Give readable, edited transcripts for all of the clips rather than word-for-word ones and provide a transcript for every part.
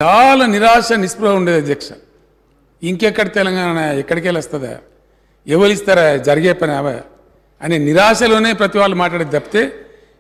చాలా నిరాశ నిస్పృహ ఉండేది అధ్యక్ష. ఇంకెక్కడ తెలంగాణ ఎక్కడికి వస్తుందా, ఎవరు ఇస్తారా, జరిగే పని అవా అనే నిరాశలోనే ప్రతి వాళ్ళు మాట్లాడేది తప్పితే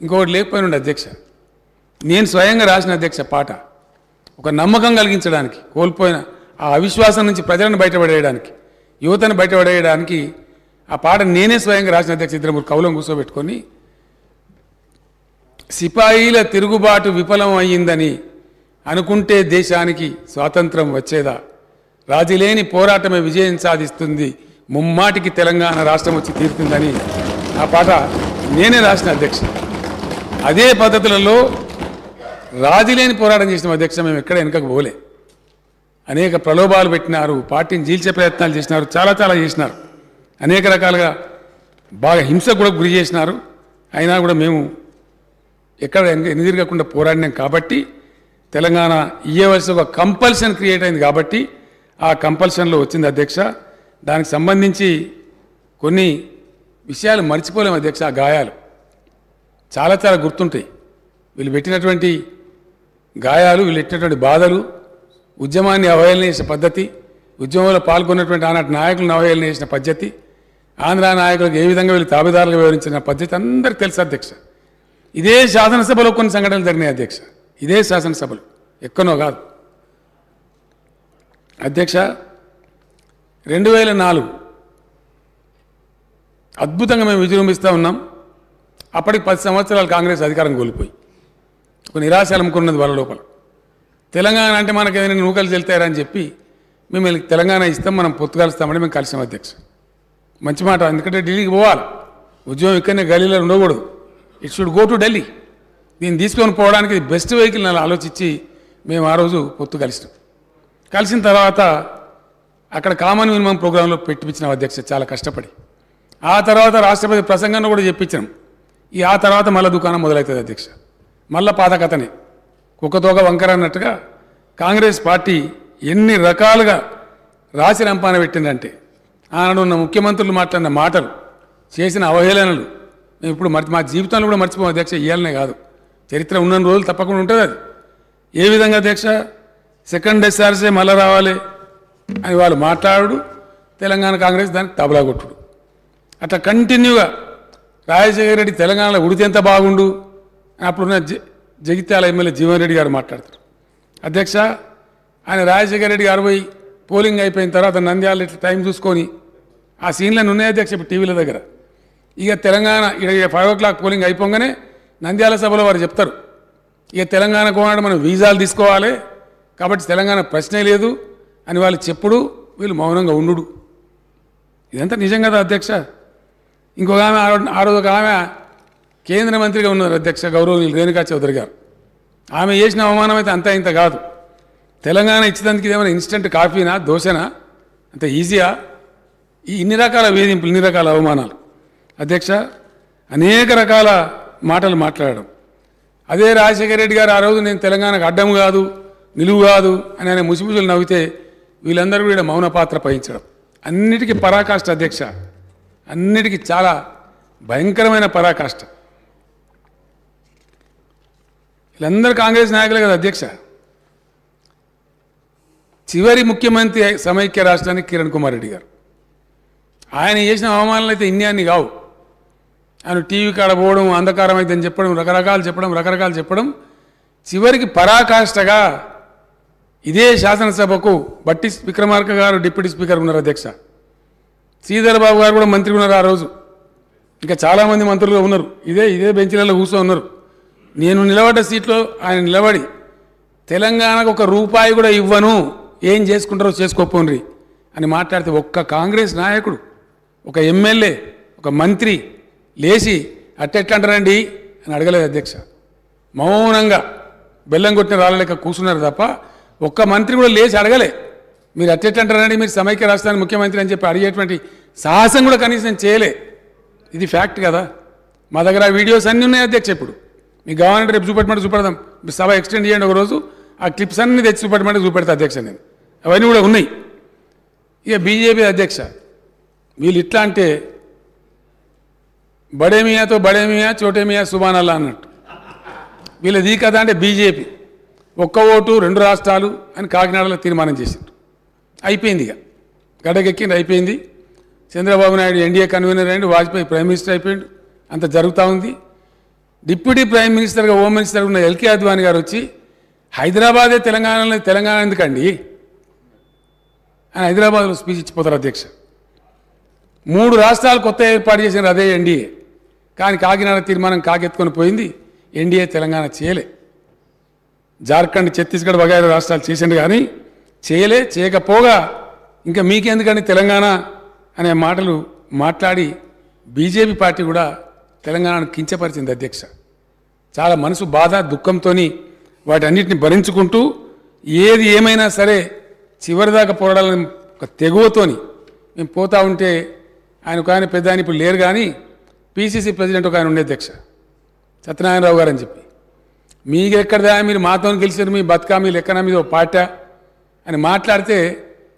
ఇంకొకటి లేకపోయిన ఉండే అధ్యక్ష. నేను స్వయంగా రాసిన అధ్యక్ష పాట ఒక నమ్మకం కలిగించడానికి, కోల్పోయిన ఆ అవిశ్వాసం నుంచి ప్రజలను బయటపడేయడానికి, యువతను బయటపడేయడానికి ఆ పాట నేనే స్వయంగా రాసిన అధ్యక్ష. ఇద్దరు కవులను కూర్చోబెట్టుకొని సిపాయిల తిరుగుబాటు విఫలం అయ్యిందని అనుకుంటే దేశానికి స్వాతంత్రం వచ్చేదా, రాజీలేని పోరాటమే విజయం సాధిస్తుంది, ముమ్మాటికి తెలంగాణ రాష్ట్రం వచ్చి తీరుతుందని ఆ పాట నేనే రాసిన అధ్యక్ష. అదే పద్ధతులలో రాజీలేని పోరాటం చేసిన అధ్యక్ష. మేము ఎక్కడ వెనుకకు పోలే. అనేక ప్రలోభాలు పెట్టినారు, పార్టీని చీల్చే ప్రయత్నాలు చేసినారు, చాలా చాలా చేసినారు, అనేక రకాలుగా బాగా హింసకు కూడా గురి చేసినారు. అయినా కూడా మేము ఎక్కడ ఎన్నిదిరగకుండా పోరాడినాం కాబట్టి తెలంగాణ ఇయ్యవలసి ఒక కంపల్షన్ క్రియేట్ అయింది కాబట్టి ఆ కంపల్షన్లో వచ్చింది అధ్యక్ష. దానికి సంబంధించి కొన్ని విషయాలు మర్చిపోలేము అధ్యక్ష. ఆ గాయాలు చాలా చాలా గుర్తుంటాయి. వీళ్ళు పెట్టినటువంటి గాయాలు, వీళ్ళు పెట్టినటువంటి బాధలు, ఉద్యమాన్ని అవహేళన చేసిన పద్ధతి, ఉద్యమంలో పాల్గొన్నటువంటి ఆనాటి నాయకులను అవహేళన చేసిన పద్ధతి, ఆంధ్ర నాయకులకు ఏ విధంగా వీళ్ళు తాబేదారులుగా వివరించిన పద్ధతి అందరికీ తెలుసు అధ్యక్ష. ఇదే శాసనసభలో కొన్ని సంఘటనలు జరిగినాయి అధ్యక్ష. ఇదే శాసనసభలో, ఎక్కనో కాదు అధ్యక్ష. 2004 అద్భుతంగా మేము విజృంభిస్తూ ఉన్నాం. అప్పటికి 10 సంవత్సరాలు కాంగ్రెస్ అధికారం కోల్పోయి ఒక నిరాశ అలుముకున్నది వాళ్ళ లోపల. తెలంగాణ అంటే మనకు ఏదైనా నూకలు చెల్తారని చెప్పి మేము తెలంగాణ ఇస్తాం, మనం పొత్తు కలుస్తామని మేము కలిసాం అధ్యక్ష. మంచి మాట, ఎందుకంటే ఢిల్లీకి పోవాలి, ఉద్యమం ఇక్కడనే గలీలో ఉండకూడదు, it should go to Delhi. దీన్ని తీసుకొని పోవడానికి బెస్ట్ వెహికల్ అని ఆలోచించి మేము ఆ రోజు పొత్తు కలిసినాం. కలిసిన తర్వాత అక్కడ కామన్ మినిమం ప్రోగ్రాంలో పెట్టించినాం అధ్యక్ష, చాలా కష్టపడి. ఆ తర్వాత రాష్ట్రపతి ప్రసంగంలో కూడా చెప్పించాం. ఆ తర్వాత మళ్ళీ దుకాణం మొదలవుతుంది అధ్యక్ష. మళ్ళీ పాత కథనే, కుక్కతోక వంకర అన్నట్టుగా కాంగ్రెస్ పార్టీ ఎన్ని రకాలుగా రాసి రంపాన పెట్టిందంటే, ఆనాడు ఉన్న ముఖ్యమంత్రులు మాట్లాడిన మాటలు, చేసిన అవహేళనలు మేము ఇప్పుడు మా జీవితంలో కూడా మర్చిపోం అధ్యక్ష. ఇవ్వాలనే కాదు, చరిత్ర ఉన్న రోజులు తప్పకుండా ఉంటుంది అది. ఏ విధంగా అధ్యక్ష, సెకండ్ ఎస్ఆర్సే మళ్ళీ రావాలి అని వాళ్ళు మాట్లాడు, తెలంగాణ కాంగ్రెస్ దానికి తబలా కొట్టుడు, అట్లా కంటిన్యూగా రాజశేఖర రెడ్డి తెలంగాణలో ఉడితే ఎంత బాగుండు అప్పుడున్న జగిత్యాల ఎమ్మెల్యే జీవన్ రెడ్డి గారు మాట్లాడతారు అధ్యక్ష. ఆయన రాజశేఖర రెడ్డి గారు పోయి పోలింగ్ అయిపోయిన తర్వాత నంద్యాల ఇట్లా టైం చూసుకొని ఆ సీన్లను ఉన్నాయి అధ్యక్ష ఇప్పుడు టీవీల దగ్గర. ఇక తెలంగాణ 5 o'clock పోలింగ్ అయిపోగానే నంద్యాల సభలో వారు చెప్తారు, ఇక తెలంగాణ కోనాడు మనం వీసాలు తీసుకోవాలి కాబట్టి తెలంగాణ ప్రశ్నే లేదు అని వాళ్ళు చెప్పుడు, వీళ్ళు మౌనంగా ఉండు. ఇదంతా నిజం కదా అధ్యక్ష. ఇంకొక ఆమె ఆ రోజు ఒక ఆమె కేంద్ర మంత్రిగా ఉన్నారు అధ్యక్ష, గౌరవనీయులు రేణుకా చౌదరి గారు. ఆమె చేసిన అవమానం అయితే అంతా ఇంత కాదు. తెలంగాణ ఇచ్చేదానికి ఇదేమైనా ఇన్స్టెంట్ కాఫీనా, దోశనా, అంత ఈజీయా? ఇన్ని రకాల వేధింపులు, ఇన్ని రకాల అవమానాలు అధ్యక్ష, అనేక రకాల మాటలు మాట్లాడడం. అదే రాజశేఖర రెడ్డి గారు ఆ రోజు నేను తెలంగాణకు అడ్డం కాదు, నిలువు కాదు అని ఆయన ముసిముసులు నవ్వితే వీళ్ళందరూ కూడా మౌన పాత్ర వహించడం, అన్నిటికీ పరాకాష్ట అధ్యక్ష, అన్నిటికీ చాలా భయంకరమైన పరాకాష్ట. వీళ్ళందరూ కాంగ్రెస్ నాయకులే కదా అధ్యక్ష. చివరి ముఖ్యమంత్రి సమైక్య రాష్ట్రానికి కిరణ్ కుమార్ రెడ్డి గారు, ఆయన చేసిన అవమానాలు అయితే ఇన్ని కావు. ఆయన టీవీ కాడ పోవడం, అంధకారం అయితే అని చెప్పడం, రకరకాలు చెప్పడం, చివరికి పరాకాష్ఠగా ఇదే శాసనసభకు బట్టి విక్రమార్క గారు డిప్యూటీ స్పీకర్ ఉన్నారు అధ్యక్ష, శ్రీధర్ బాబు గారు కూడా మంత్రి ఉన్నారు ఆ రోజు, ఇంకా చాలామంది మంత్రులుగా ఉన్నారు, ఇదే బెంచీలలో కూర్చో ఉన్నారు. నేను నిలబడ్డ సీట్లో ఆయన నిలబడి తెలంగాణకు ₹1 కూడా ఇవ్వను, ఏం చేసుకుంటారో చేసుకోపోండి అని మాట్లాడితే ఒక్క కాంగ్రెస్ నాయకుడు, ఒక ఎమ్మెల్యే, ఒక మంత్రి లేచి అట్టెట్లా అంటారండి అని అడగలేదు అధ్యక్ష. మౌనంగా బెల్లం కొట్టిన రాళ్ళలేక కూర్చున్నారు తప్ప ఒక్క మంత్రి కూడా లేచి అడగలే, మీరు అట్టెట్లా అంటారండి, మీరు సమైక్య రాష్ట్రానికి ముఖ్యమంత్రి అని చెప్పి అడిగేటువంటి సాహసం కూడా కనీసం చేయలే. ఇది ఫ్యాక్ట్ కదా. మా దగ్గర ఆ వీడియోస్ అన్నీ ఉన్నాయి అధ్యక్ష. ఇప్పుడు మీకు కావాలంటే రేపు చూపెడదాం, సభ ఎక్స్టెండ్ చేయండి ఒక రోజు, ఆ క్లిప్స్ అన్నీ తెచ్చి చూపెడతా అధ్యక్ష. నేను అవన్నీ కూడా ఉన్నాయి. ఇక బీజేపీ అధ్యక్ష, వీళ్ళు ఇట్లా అంటే బడేమియాతో బడేమియా చోటేమియా సుబానల్లా అన్నట్టు. వీళ్ళది కదా అంటే బీజేపీ ఒక్క ఓటు 2 రాష్ట్రాలు అని కాకినాడలో తీర్మానం చేశారు. అయిపోయింది, ఇక గడగెక్కింది, అయిపోయింది. చంద్రబాబు నాయుడు ఎన్డీఏ కన్వీనర్ అయ్యిండు, వాజ్పేయి ప్రైమ్ మినిస్టర్ అయిపోయిండు, అంత జరుగుతూ ఉంది. డిప్యూటీ ప్రైమ్ మినిస్టర్గా హోమ్ మినిస్టర్ ఉన్న ఎల్కే అద్వానీ గారు వచ్చి హైదరాబాదే తెలంగాణలో తెలంగాణ ఎందుకండి అని హైదరాబాద్లో స్పీచ్ ఇచ్చిపోతారు. అధ్యక్ష 3 రాష్ట్రాలు కొత్త ఏర్పాటు చేసిన అదే ఎన్డీఏ, కానీ కాకినాడ తీర్మానం కాకెత్తుకొని పోయింది. ఎన్డీఏ తెలంగాణ చేయలే. జార్ఖండ్, ఛత్తీస్గఢ్ వగైరా రాష్ట్రాలు చేసిండు కానీ చేయకపోగా ఇంకా మీకెందుకండి తెలంగాణ అనే మాటలు మాట్లాడి బీజేపీ పార్టీ కూడా తెలంగాణను కించపరిచింది. అధ్యక్ష చాలా మనసు బాధ దుఃఖంతో వాటన్నిటిని భరించుకుంటూ ఏది ఏమైనా సరే చివరిదాకా పోరాడాలని ఒక తెగువతోని మేము పోతా ఉంటే ఆయన పెద్ద ఆయన ఇప్పుడు లేరు, కానీ పీసీసీ ప్రెసిడెంట్ ఒక ఆయన ఉండే అధ్యక్ష సత్యనారాయణరావు గారు అని చెప్పి, మీకు ఎక్కడదా మీరు మాతో గెలిచారు, మీ బతుకా మీ లెక్కన మీద ఒక పార్టీ అని మాట్లాడితే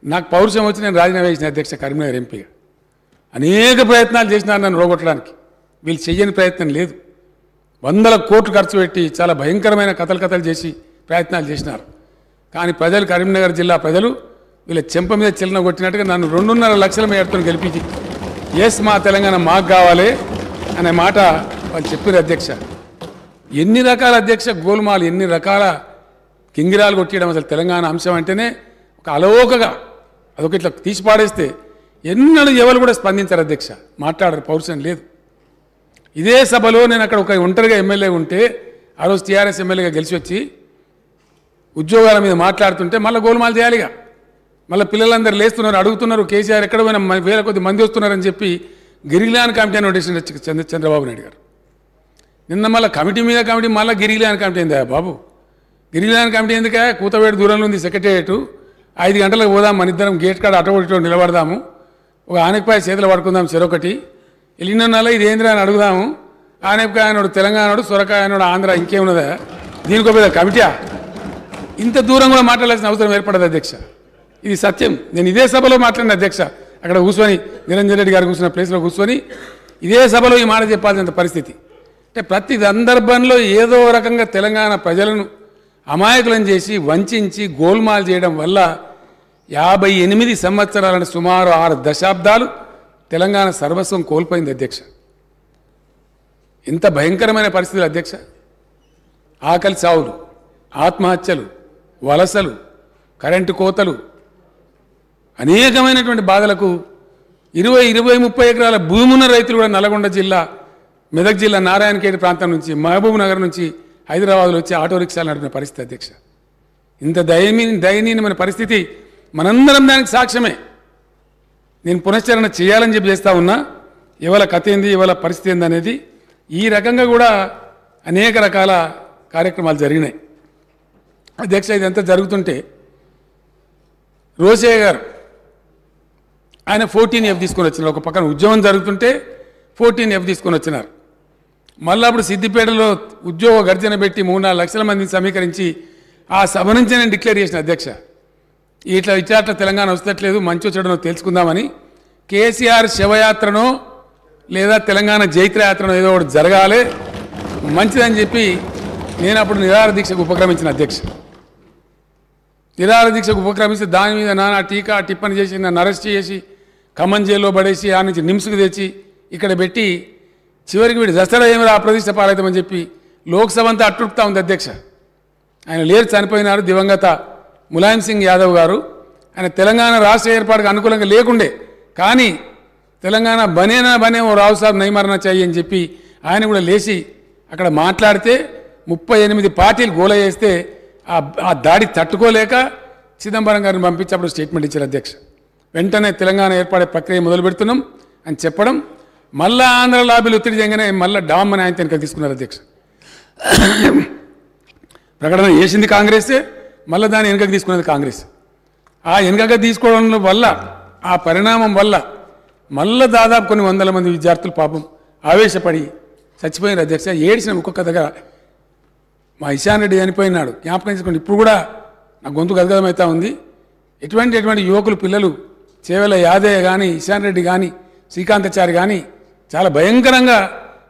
నాకు పౌరుషం వచ్చి నేను రాజీనామా చేసిన అధ్యక్ష కరీంనగర్ ఎంపీగా. అనేక ప్రయత్నాలు చేసినారు నన్ను రోగొట్టడానికి, వీళ్ళు చెయ్యని ప్రయత్నం లేదు. 100 కోట్లు ఖర్చు పెట్టి చాలా భయంకరమైన కథలు చేసి ప్రయత్నాలు చేసినారు. కానీ ప్రజలు, కరీంనగర్ జిల్లా ప్రజలు వీళ్ళ చెంప మీద చిల్లన కొట్టినట్టుగా నన్ను 2.5 లక్షల మేరతో గెలిపించి ఎస్ మా తెలంగాణ మాకు కావాలి అనే మాట వాళ్ళు చెప్పారు. అధ్యక్ష ఎన్ని రకాల అధ్యక్ష గోల్మాలు, ఎన్ని రకాల కింగిరాలు కొట్టడం. అసలు తెలంగాణ అంశం అంటేనే ఒక అలవోకగా అదొక ఇట్లా తీసి పాడేస్తే ఎన్నడూ ఎవరు కూడా స్పందించారు. అధ్యక్ష మాట్లాడరు, పౌరుషం లేదు. ఇదే సభలో నేను అక్కడ ఒక ఒంటరిగా ఎమ్మెల్యే ఉంటే ఆ రోజు టీఆర్ఎస్ ఎమ్మెల్యేగా గెలిచి వచ్చి ఉద్యోగాల మీద మాట్లాడుతుంటే మళ్ళీ గోల్మాలు చేయాలిగా. మళ్ళీ పిల్లలందరూ లేస్తున్నారు, అడుగుతున్నారు కేసీఆర్ ఎక్కడ పోయినా వేల కొద్ది మంది వస్తున్నారని చెప్పి గిరిగిలాన్ కమిటీ అని నోటీస్ చంద్రబాబు నాయుడు గారు. నిన్న మళ్ళీ కమిటీ మీద కమిటీ, మళ్ళీ గిరిగిలాన్ కమిటీ ఏందా బాబు? గిరిగిలాన్ కమిటీ ఎందుకే? కూతవేడు దూరంలో ఉంది సెక్రటేరియట్. 5 గంటలకు పోదాం, మన ఇద్దరం గేట్ కాడ అటో నిలబడదాము, ఒక ఆనపకాయ చేతులు పడుకుందాం చెరొకటి, వెళ్ళిన నెల ఇది ఏంద్రా అని అడుగుదాము. ఆనపకాయ అనోడు తెలంగాణోడు, సొరకాయ అనోడు ఆంధ్ర, ఇంకేమున్నదా? దీనికో పెద్ద కమిటీ? ఇంత దూరం కూడా మాట్లాడాల్సిన అవసరం ఏర్పడదు అధ్యక్ష. ఇది సత్యం. నేను ఇదే సభలో మాట్లాడిన అధ్యక్ష, అక్కడ కూర్చొని నిరంజన్ రెడ్డి గారు కూర్చున్న ప్లేస్లో కూర్చొని ఇదే సభలో ఈ మాట చెప్పాల్సిన పరిస్థితి. అంటే ప్రతి సందర్భంలో ఏదో రకంగా తెలంగాణ ప్రజలను అమాయకులను చేసి వంచి గోల్మాల్ చేయడం వల్ల 58 సంవత్సరాలను సుమారు 6 దశాబ్దాలు తెలంగాణ సర్వస్వం కోల్పోయింది. అధ్యక్ష ఇంత భయంకరమైన పరిస్థితులు అధ్యక్ష. ఆకలి చావులు, ఆత్మహత్యలు, వలసలు, కరెంటు కోతలు, అనేకమైనటువంటి బాధలకు 20-30 ఎకరాల భూమి ఉన్న రైతులు కూడా నల్గొండ జిల్లా, మెదక్ జిల్లా నారాయణఖేడ్ ప్రాంతం నుంచి, మహబూబ్ నగర్ నుంచి హైదరాబాద్లో వచ్చి ఆటో రిక్షాలు నడిపిన పరిస్థితి. అధ్యక్ష ఇంత దయనీయమైన పరిస్థితి, మనందరం దానికి సాక్ష్యమే. నేను పునశ్చరణ చేయాలని చెప్పి చేస్తూ ఉన్నా. ఇవాళ కథ ఏంది, ఇవాళ పరిస్థితి ఏంది అనేది ఈ రకంగా కూడా అనేక రకాల కార్యక్రమాలు జరిగినాయి. అధ్యక్ష ఇదంతా జరుగుతుంటే రోసయ్య గారు ఆయన 14F తీసుకొని వచ్చినారు. ఒక పక్కన ఉద్యమం జరుగుతుంటే 14F తీసుకొని వచ్చినారు. మళ్ళీ అప్పుడు సిద్దిపేటలో ఉద్యోగ గర్జన పెట్టి 3-4 లక్షల మందిని సమీకరించి ఆ సభ నుంచి నేను డిక్లేర్ చేసిన అధ్యక్ష, ఇట్లా తెలంగాణ వస్తట్లేదు, మంచి వచ్చాడనో తెలుసుకుందామని. కేసీఆర్ శవయాత్రనో లేదా తెలంగాణ జైత్రయాత్రనో ఏదో ఒకటి జరగాలి మంచిదని చెప్పి నేను అప్పుడు నిరాహార దీక్షకు ఉపక్రమించిన అధ్యక్ష. నిరాహార దీక్షకు ఉపక్రమిస్తే దాని మీద నానా టీకా టిప్పని చేసి నన్ను అరెస్ట్ చేసి ఖమ్మం జైల్లో పడేసి ఆ నుంచి నిమ్స్కి తెచ్చి ఇక్కడ పెట్టి చివరికి వీడు దసరా ఏమిరా అప్రతిష్ట పాలవుతామని చెప్పి లోక్సభ అంతా అట్టుడుపుతా ఉంది అధ్యక్ష. ఆయన లేరు, చనిపోయినారు దివంగత ములాయం సింగ్ యాదవ్ గారు. ఆయన తెలంగాణ రాష్ట్ర ఏర్పాటుకు అనుకూలంగా లేకుండే, కానీ తెలంగాణ బనే ఓ రావు సాబ్ నైమరణ చాయి అని చెప్పి ఆయన కూడా లేచి అక్కడ మాట్లాడితే 38 పార్టీలు గోల చేస్తే ఆ దాడి తట్టుకోలేక చిదంబరం గారిని పంపించి అప్పుడు స్టేట్మెంట్ ఇచ్చారు అధ్యక్ష. వెంటనే తెలంగాణ ఏర్పడే ప్రక్రియ మొదలు పెడుతున్నాం అని చెప్పడం, మళ్ళా ఆంధ్ర లాబీలు ఒత్తిడి చేయగానే మళ్ళీ డామ్ అని ఆయన వెనక తీసుకున్నారు అధ్యక్ష. ప్రకటన చేసింది కాంగ్రెసే, మళ్ళీ దాన్ని వెనుకకు తీసుకున్నది కాంగ్రెస్. ఆ వెనుకగా తీసుకోవడం వల్ల, ఆ పరిణామం వల్ల మళ్ళీ దాదాపు కొన్ని 100 మంది విద్యార్థులు పాపం ఆవేశపడి చచ్చిపోయినారు అధ్యక్ష. ఏడ్చిన ఒక్కొక్క దగ్గర మా ఇషాన్ రెడ్డి చనిపోయినాడు, జ్ఞాపకం చేసుకోండి. ఇప్పుడు కూడా నా గొంతు గదగదమవుతా ఉంది. ఎటువంటి యువకులు పిల్లలు చేవెల యాదయ్య కానీ, ఇషాన్ రెడ్డి కానీ, శ్రీకాంతాచారి కానీ చాలా భయంకరంగా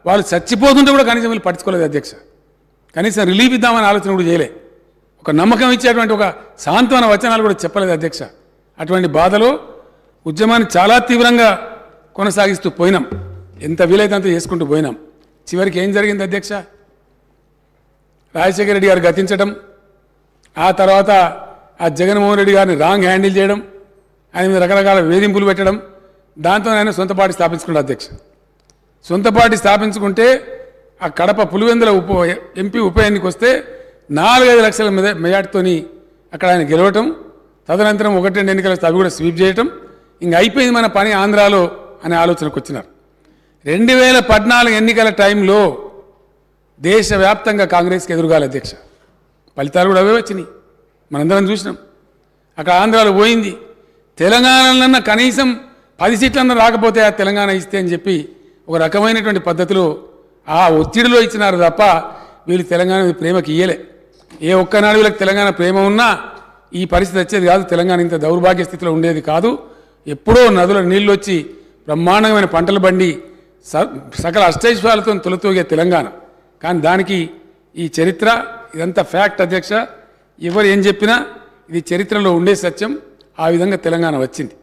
వాళ్ళు చచ్చిపోతుంటే కూడా కనీసం వీళ్ళు పట్టించుకోలేదు అధ్యక్ష. కనీసం రిలీఫ్ ఇద్దామని ఆలోచన కూడా చేయలే. ఒక నమ్మకం ఇచ్చేటువంటి ఒక సాంత్వన వచనాలు కూడా చెప్పలేదు అధ్యక్ష. అటువంటి బాధలో ఉద్యమాన్ని చాలా తీవ్రంగా కొనసాగిస్తూ పోయినాం. ఎంత వీలైతే అంత చేసుకుంటూ పోయినాం. చివరికి ఏం జరిగింది అధ్యక్ష? రాజశేఖర రెడ్డి గారు గతించడం, ఆ తర్వాత ఆ జగన్మోహన్ రెడ్డి గారిని రాంగ్ హ్యాండిల్ చేయడం, ఆయన మీద రకరకాల వేధింపులు పెట్టడం, దాంతో ఆయన సొంత పార్టీ స్థాపించుకున్నాడు అధ్యక్ష. సొంత పార్టీ స్థాపించుకుంటే ఆ కడప పులివెందుల ఎంపీ ఉప ఎన్నిక వస్తే 4-5 లక్షల మెజార్టీతోని అక్కడ ఆయన గెలవటం, తదనంతరం 1-2 ఎన్నికల అవి కూడా స్వీప్ చేయటం, ఇంక అయిపోయింది మన పని ఆంధ్రాలో అనే ఆలోచనకు వచ్చినారు. 2014 ఎన్నికల టైంలో దేశవ్యాప్తంగా కాంగ్రెస్కి ఎదురుగాలి అధ్యక్ష. ఫలితాలు కూడా అవే వచ్చినాయి, మనందరం చూసినాం. అక్కడ ఆంధ్రాలో పోయింది. తెలంగాణలన్నా కనీసం 10 సీట్లన్నా రాకపోతే ఆ తెలంగాణ ఇస్తే అని చెప్పి ఒక రకమైనటువంటి పద్ధతిలో ఆ ఒత్తిడిలో ఇచ్చినారు తప్ప వీళ్ళు తెలంగాణ ప్రేమకి ఇయ్యలే. ఏ ఒక్కనాడు వీళ్ళకి తెలంగాణ ప్రేమ ఉన్నా ఈ పరిస్థితి వచ్చేది కాదు. తెలంగాణ ఇంత దౌర్భాగ్య స్థితిలో ఉండేది కాదు. ఎప్పుడో నదుల నీళ్ళు వచ్చి బ్రహ్మాండమైన పంటలు బండి సకల అష్టైశ్వర్యాలతో తొలతూగే తెలంగాణ. కానీ దానికి ఈ చరిత్ర ఇదంతా ఫ్యాక్ట్ అధ్యక్ష. ఎవరు ఏం చెప్పినా ఇది చరిత్రలో ఉండే సత్యం. ఆ విధంగా తెలంగాణ వచ్చింది.